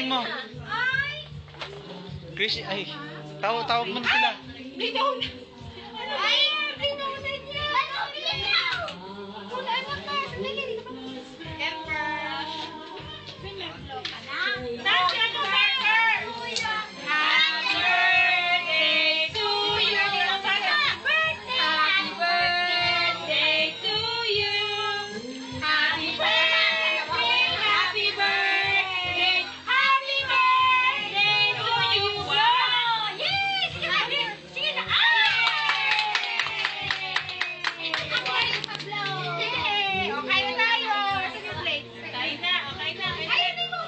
sabihin mo. Chris, ay, tawag mo na sila. Ay, pinunod niya! Wala na ka! Ember! That's your number! Happy birthday to you! Happy birthday to you! Happy birthday! Happy birthday! Happy birthday to you! Wow! Yay! Sige na! Okay na tayo. Sige, plate. Kain na. Okay na. Ayun mo.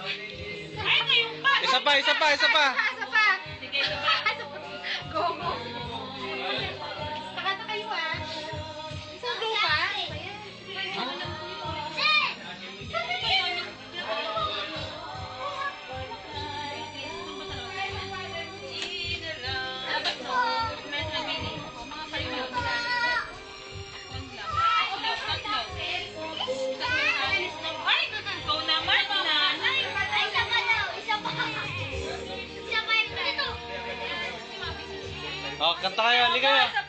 Ayun na yung pa. Isa pa. Isa pa. Sige, isa pa. Go. Saka kayo ah. Isang go pa. Oh, kanta kayo, halika kayo.